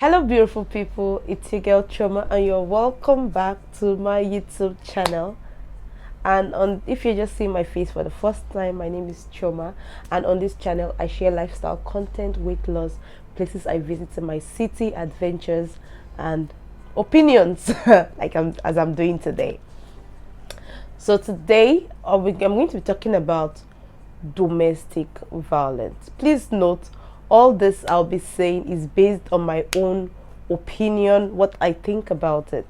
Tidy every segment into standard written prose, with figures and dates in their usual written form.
Hello beautiful people, it's your girl Chioma and you're welcome back to my YouTube channel. And if you just see my face for the first time, my name is Chioma, and on this channel I share lifestyle content, weight loss, places I visit in my city, adventures and opinions like as I'm doing today. So today I'm going to be talking about domestic violence. Please note, all this I'll be saying is based on my own opinion, what I think about it,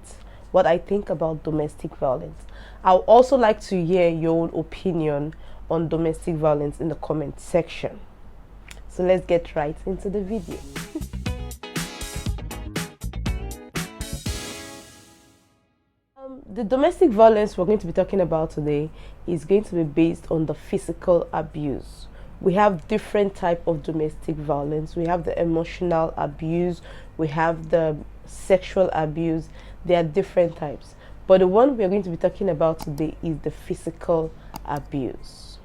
what I think about domestic violence. I'll also like to hear your own opinion on domestic violence in the comment section. So let's get right into the video. The domestic violence we're going to be talking about today is going to be based on the physical abuse. We have different type of domestic violence. We have the emotional abuse, we have the sexual abuse. There are different types, but the one we're going to be talking about today is the physical abuse.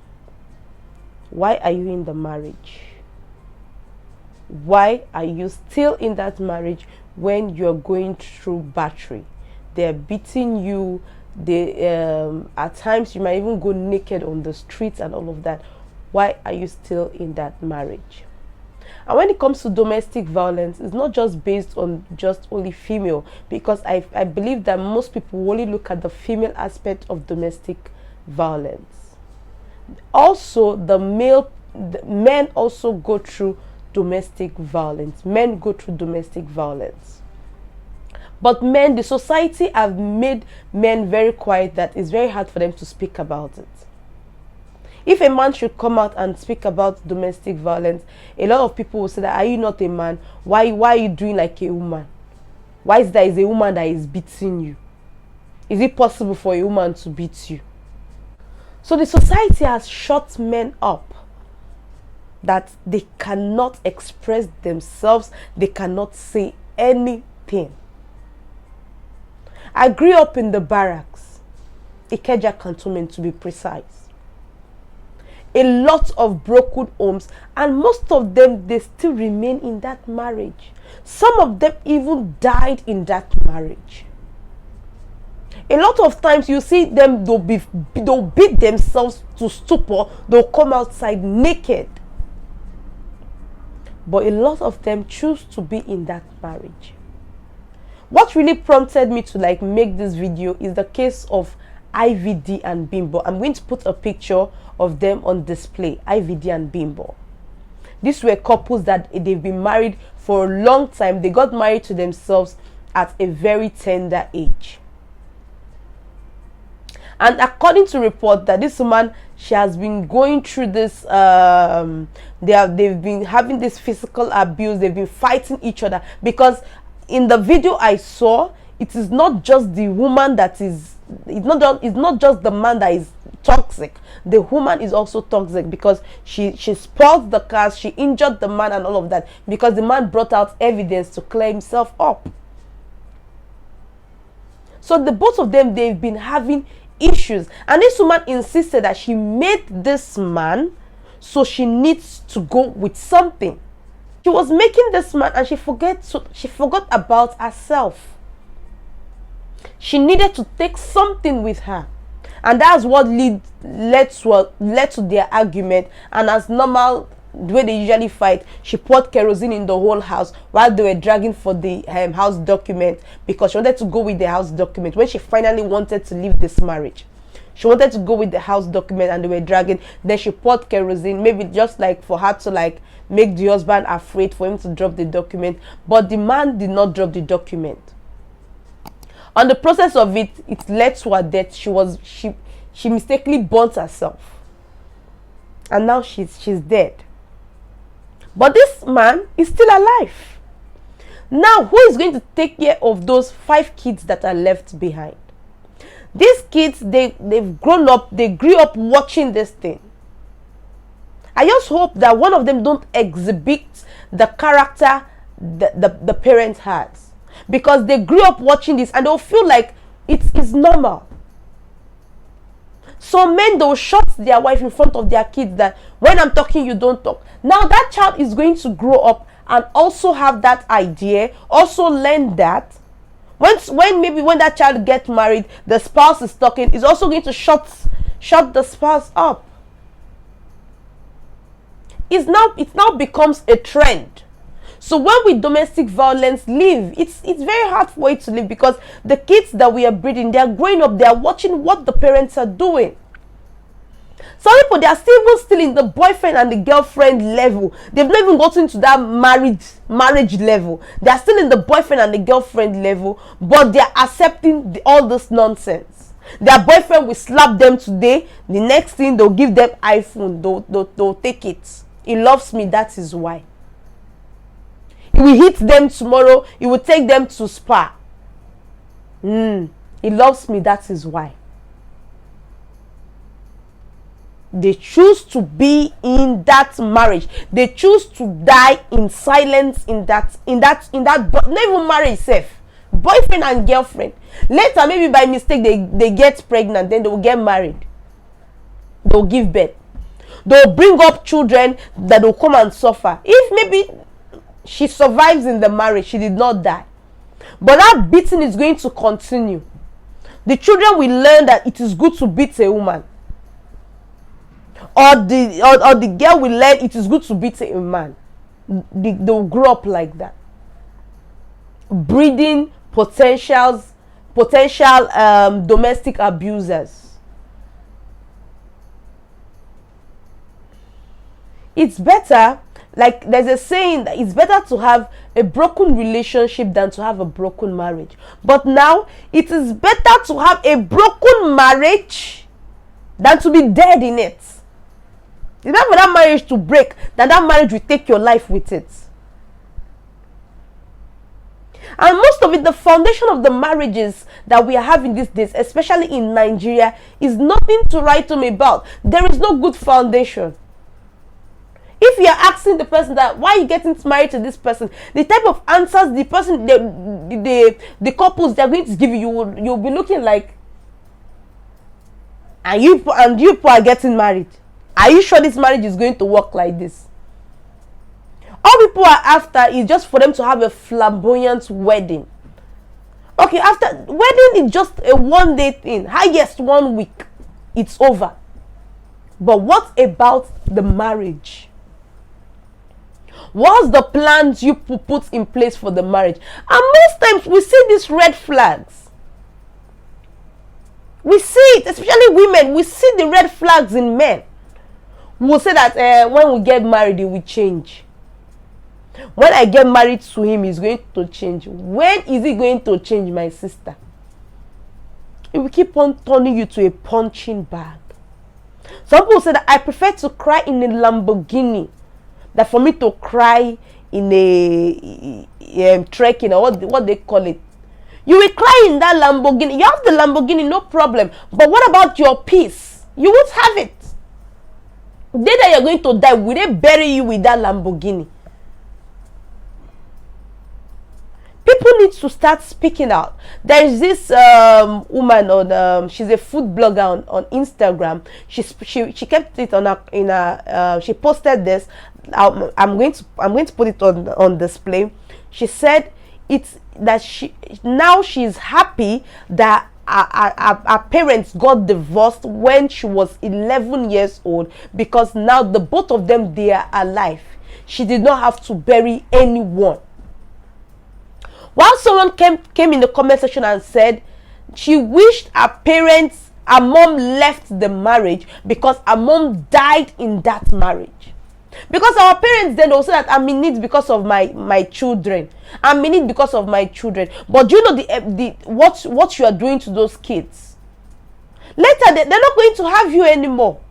Why are you in the marriage? Why are you still in that marriage when you're going through battery? They're beating you, at times you might even go naked on the streets and all of that. Why are you still in that marriage? And when it comes to domestic violence, it's not just based on just only female, because I believe that most people only look at the female aspect of domestic violence. Also, the men also go through domestic violence. Men go through domestic violence. But men, the society have made men very quiet, that it's very hard for them to speak about it. If a man should come out and speak about domestic violence, a lot of people will say that, are you not a man? Why are you doing like a woman? Why is there a woman that is beating you? Is it possible for a woman to beat you? So the society has shut men up, that they cannot express themselves, they cannot say anything. I grew up in the barracks, Ikeja cantonment to be precise. A lot of broken homes, and most of them, they still remain in that marriage. Some of them even died in that marriage. A lot of times you see them, they'll beat themselves to stupor, they'll come outside naked. But a lot of them choose to be in that marriage. What really prompted me to make this video is the case of IVD and Bimbo. I'm going to put a picture of them on display. IVD and Bimbo. These were couples that they've been married for a long time. They got married to themselves at a very tender age. And according to report, that this woman, she has been going through this, they've been having this physical abuse. They've been fighting each other, because in the video I saw, it is not just the woman that is, it's not just the man that is toxic. The woman is also toxic, because she spoiled the cars, she injured the man and all of that, because the man brought out evidence to clear himself up. So the both of them, they've been having issues, and this woman insisted that she made this man, so she needs to go with something. She was making this man, and she forgot about herself. She needed to take something with her, and that's what led to their argument. And as normal, the way they usually fight, she poured kerosene in the whole house while they were dragging for the house document, because she wanted to go with the house document. When she finally wanted to leave this marriage, she wanted to go with the house document, and they were dragging. Then she poured kerosene, maybe just for her to make the husband afraid for him to drop the document. But the man did not drop the document. On the process of it, it led to her death. She mistakenly burnt herself, and now she's dead. But this man is still alive. Now, who is going to take care of those 5 kids that are left behind? These kids, they've grown up, they grew up watching this thing. I just hope that one of them don't exhibit the character the parent has, because they grew up watching this and they'll feel like it's normal. Some men, they'll shut their wife in front of their kids, that when I'm talking, you don't talk. Now that child is going to grow up and also have that idea, also learn that when that child gets married, the spouse is talking, is also going to shut the spouse up. It now becomes a trend. So when we domestic violence live, it's very hard for it to live, because the kids that we are breeding, they are growing up, they are watching what the parents are doing. Some people, they are still in the boyfriend and the girlfriend level. They've not even gotten to that marriage level. They are still in the boyfriend and the girlfriend level, but they are accepting all this nonsense. Their boyfriend will slap them today, the next thing they'll give them iPhone, they'll take it. He loves me, that is why. He will hit them tomorrow, he will take them to spa. He loves me, that is why. They choose to be in that marriage. They choose to die in silence in that not even marriage safe. Boyfriend and girlfriend. Later, maybe by mistake, they get pregnant, then they will get married. They'll give birth. They'll bring up children that will come and suffer. If maybe she survives in the marriage, she did not die, but that beating is going to continue. The children will learn that it is good to beat a woman. Or the girl will learn it is good to beat a man. They'll grow up like that, breeding potential domestic abusers. It's better, like there's a saying that it's better to have a broken relationship than to have a broken marriage. But now it is better to have a broken marriage than to be dead in it. It's better for that marriage to break than that marriage will take your life with it. And most of it, the foundation of the marriages that we are having these days, especially in Nigeria, is nothing to write home about. There is no good foundation. If you are asking the person that why are you getting married to this person, the type of answers the person, the couples they're going to give you, you'll be looking like, and you are getting married. Are you sure this marriage is going to work like this? All people are after is just for them to have a flamboyant wedding. Okay, after wedding is just a one-day thing, highest 1 week, it's over. But what about the marriage? What's the plans you put in place for the marriage? And most times we see these red flags. We see it, especially women. We see the red flags in men. We'll say that when we get married, it will change. When I get married to him, he's going to change. When is he going to change, my sister? It will keep on turning you to a punching bag. Some people say that I prefer to cry in a Lamborghini than for me to cry in a trekking, or what they call it. You will cry in that Lamborghini. You have the Lamborghini, no problem. But what about your peace? You won't have it. The day that you're going to die, will they bury you with that Lamborghini? People need to start speaking out. There is this woman on she's a food blogger on Instagram. She kept it on her she posted this. I'm going to put it on display. She said it's that she's happy that our parents got divorced when she was 11 years old, because now the both of them, they are alive. She did not have to bury anyone. While someone came in the comment section and said she wished her mom left the marriage because her mom died in that marriage. Because our parents then also that I'm in need because of my children. I'm in need because of my children. But do you know what you are doing to those kids? Later they're not going to have you anymore.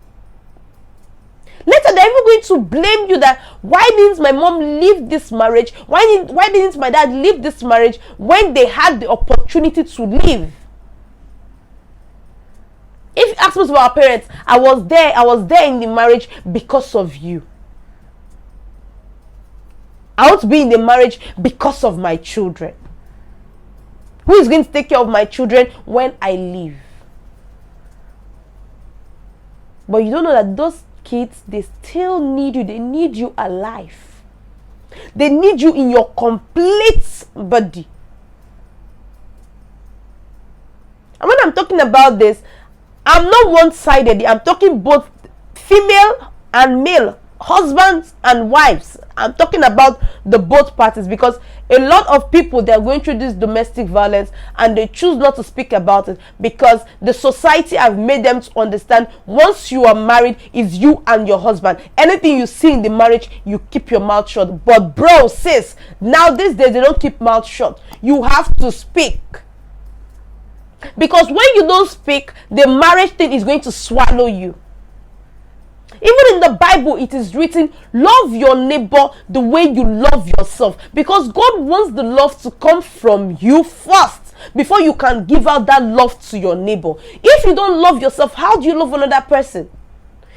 Later they're even going to blame you that why didn't my mom leave this marriage? Why didn't my dad leave this marriage when they had the opportunity to leave? If you ask me about our parents, I was there in the marriage because of you. I want to be in the marriage because of my children. Who is going to take care of my children when I leave? But you don't know that those kids, they still need you. They need you alive. They need you in your complete body. And when I'm talking about this, I'm not one-sided. I'm talking both female and male, husbands and wives. I'm talking about the both parties, because a lot of people, they're going through this domestic violence and they choose not to speak about it because the society have made them to understand once you are married, it's you and your husband. Anything you see in the marriage, you keep your mouth shut. But bro, sis, now these days they don't keep mouth shut. You have to speak. Because when you don't speak, the marriage thing is going to swallow you. Even in the Bible, it is written, love your neighbor the way you love yourself. Because God wants the love to come from you first before you can give out that love to your neighbor. If you don't love yourself, how do you love another person?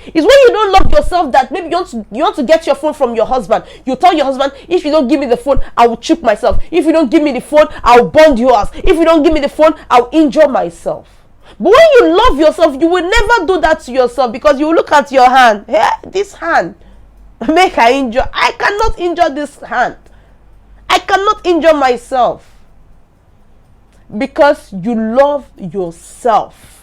It's when you don't love yourself that maybe you want to get your phone from your husband. You tell your husband, if you don't give me the phone, I will chip myself. If you don't give me the phone, I'll burn yours. If you don't give me the phone, I'll injure myself. But when you love yourself, you will never do that to yourself, because you will look at your hand. Hey, this hand, make I injure. I cannot injure this hand. I cannot injure myself. Because you love yourself.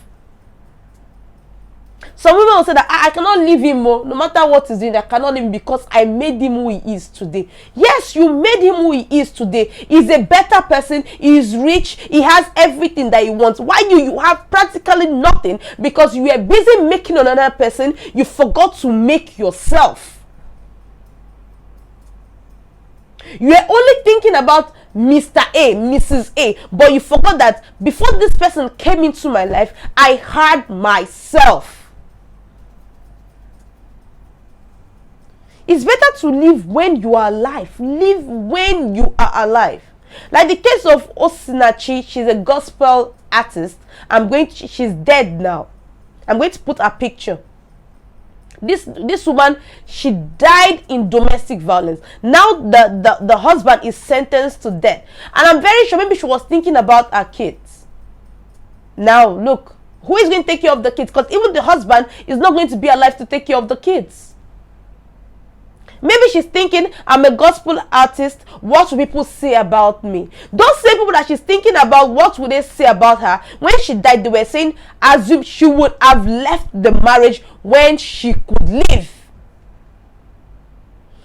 Some women will say that I cannot leave him, no matter what he's doing, I cannot leave him because I made him who he is today. Yes, you made him who he is today. He's a better person. He is rich. He has everything that he wants. Why you have practically nothing? Because you were busy making another person. You forgot to make yourself. You were only thinking about Mr. A, Mrs. A, but you forgot that before this person came into my life, I had myself. It's better to live when you are alive. Live when you are alive. Like the case of Osinachi, she's a gospel artist. She's dead now. I'm going to put a picture. This woman, she died in domestic violence. Now the husband is sentenced to death. And I'm very sure maybe she was thinking about her kids. Now look, who is going to take care of the kids? Because even the husband is not going to be alive to take care of the kids. Maybe she's thinking, I'm a gospel artist. What will people say about me? Those same people that she's thinking about, what would they say about her? When she died, they were saying, assume she would have left the marriage when she could leave.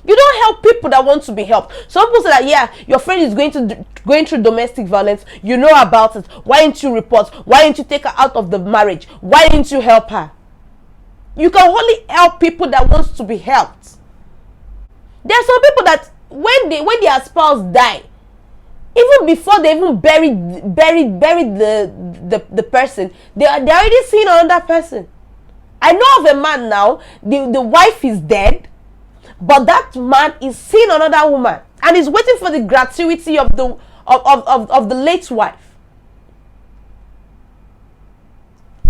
You don't help people that want to be helped. Some people say that, yeah, your friend is going through domestic violence. You know about it. Why didn't you report? Why didn't you take her out of the marriage? Why didn't you help her? You can only help people that wants to be helped. There are some people that when their spouse die, even before they even buried the person, they're already seeing another person. I know of a man now, the wife is dead, but that man is seeing another woman and is waiting for the gratuity of the late wife.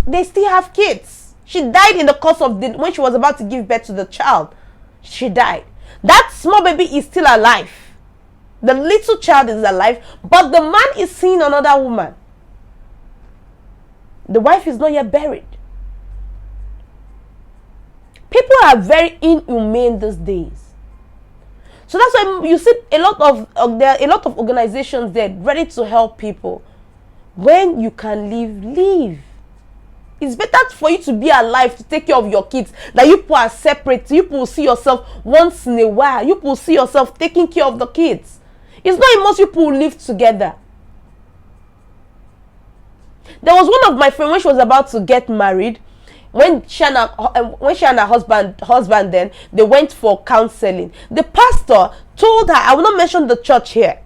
They still have kids. She died in the course of when she was about to give birth to the child. She died. That small baby is still alive. The little child is alive, but the man is seeing another woman. The wife is not yet buried. People are very inhumane these days. So that's why you see there are a lot of organizations there ready to help people. When you can leave. It's better for you to be alive to take care of your kids. That you people are separate. You people see yourself once in a while. You people see yourself taking care of the kids. It's not in most people who live together. There was one of my friends when she was about to get married. When she and her husband then, they went for counseling. The pastor told her, I will not mention the church here.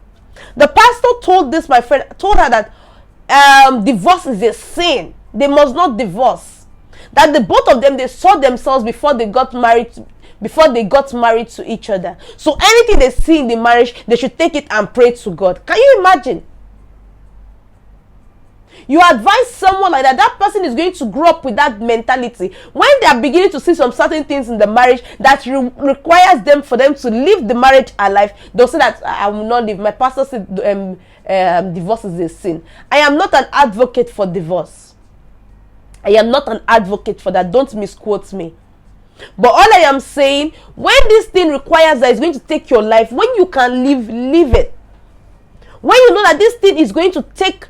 The pastor told her that divorce is a sin. They must not divorce. That the both of them, they saw themselves before they got married to each other. So anything they see in the marriage, they should take it and pray to God. Can you imagine? You advise someone like that, that person is going to grow up with that mentality. When they are beginning to see some certain things in the marriage that requires them for them to leave the marriage alive, they'll say that I will not leave. My pastor said divorce is a sin. I am not an advocate for divorce. I am not an advocate for that. Don't misquote me. But all I am saying, when this thing requires that it's going to take your life, when you can leave it. When you know that this thing is going to take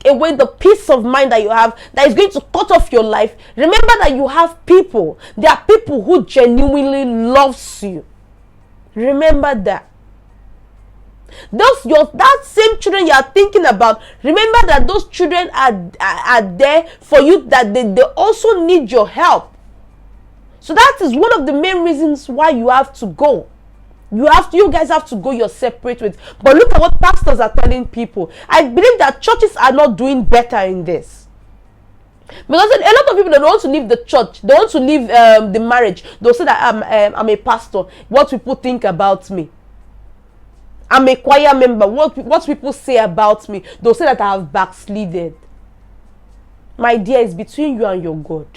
away the peace of mind that you have, that is going to cut off your life, remember that you have people. There are people who genuinely loves you. Remember that. That same children you are thinking about, remember that those children are there for you, that they also need your help. So that is one of the main reasons why you have to go. You guys have to go your separate ways. But look at what pastors are telling people. I believe that churches are not doing better in this. Because a lot of people, they don't want to leave the church. They want to leave the marriage. They'll say that I'm a pastor. What people think about me. I'm a choir member. What people say about me. They'll say that I have backslided. My dear, it's between you and your God.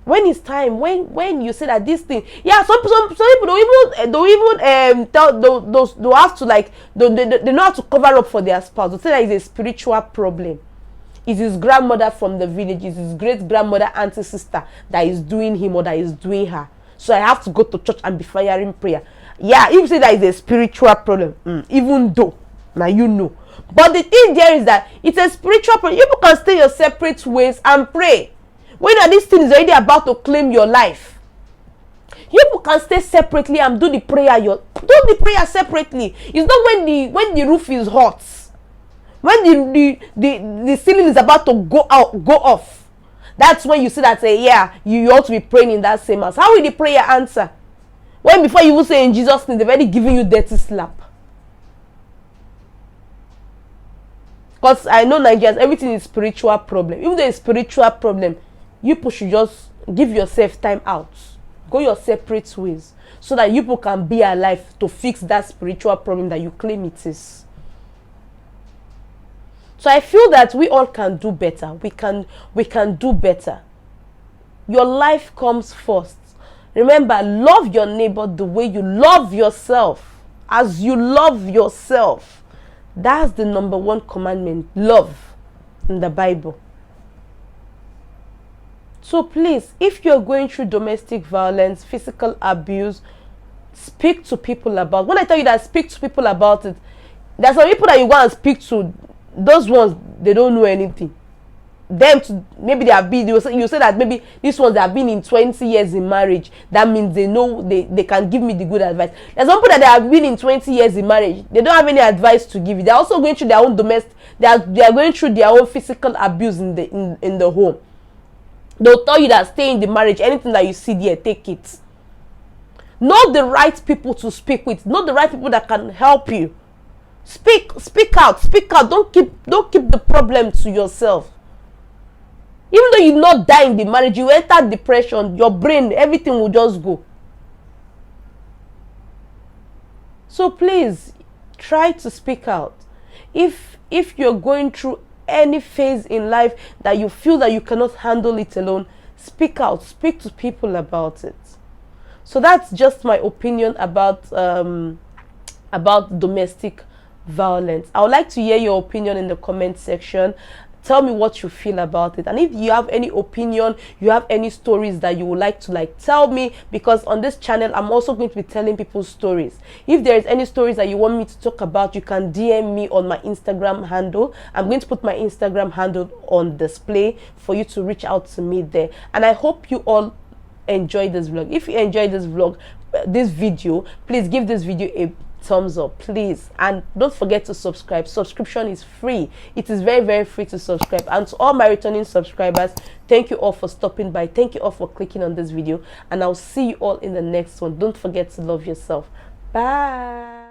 When it's time, when you say that this thing, yeah, some people don't even they'll have to, like, they know how to cover up for their spouse. They'll say that it's a spiritual problem. It's his grandmother from the village, it's his great grandmother, auntie, sister that is doing him or that is doing her. So I have to go to church and be firing prayer. Yeah, if you say that it's a spiritual problem, even though now you know. But the thing there is that it's a spiritual problem. You can stay your separate ways and pray. When this thing is already about to claim your life, you can stay separately and do the prayer. Do the prayer separately. It's not when the roof is hot, when the ceiling is about to go off. That's when you see that, say, yeah, you ought to be praying in that same house. How will the prayer answer? When before you even say in Jesus' name, they've already given you dirty slap. Because I know Nigerians, everything is spiritual problem. If there is spiritual problem, you should just give yourself time out. Go your separate ways. So that you can be alive to fix that spiritual problem that you claim it is. So I feel that we all can do better. We can do better. Your life comes first. Remember, love your neighbor the way you love yourself. As you love yourself. That's the number one commandment. Love in the Bible. So please, if you're going through domestic violence, physical abuse, speak to people about it. When I tell you that speak to people about it, there's some people that you go and speak to, those ones, they don't know anything. Maybe they have been, you say that maybe these ones, they have been in 20 years in marriage. That means they know, they can give me the good advice. There's some people that they have been in 20 years in marriage. They don't have any advice to give you. They're also going through their own they are going through their own physical abuse in the home. They'll tell you that stay in the marriage. Anything that you see there, take it. Know the right people to speak with. Know the right people that can help you. Speak out. Don't keep the problem to yourself. Even though you not die in the marriage, you enter depression, your brain, everything will just go. So please, try to speak out. If you're going through any phase in life that you feel that you cannot handle it alone, speak out. Speak to people about it. So that's just my opinion about domestic violence. I would like to hear your opinion in the comment section. Tell me what you feel about it, and if you have any opinion, you have any stories that you would like to tell me, because on this channel I'm also going to be telling people stories. If there is any stories that you want me to talk about, you can DM me on my Instagram handle. I'm going to put my Instagram handle on display for you to reach out to me there. And I hope you all enjoy this vlog. If you enjoyed this video, please give this video a thumbs up, please, and don't forget to subscribe. Subscription is free. It is very, very free to subscribe. And to all my returning subscribers, thank you all for stopping by. Thank you all for clicking on this video, and I'll see you all in the next one. Don't forget to love yourself. Bye.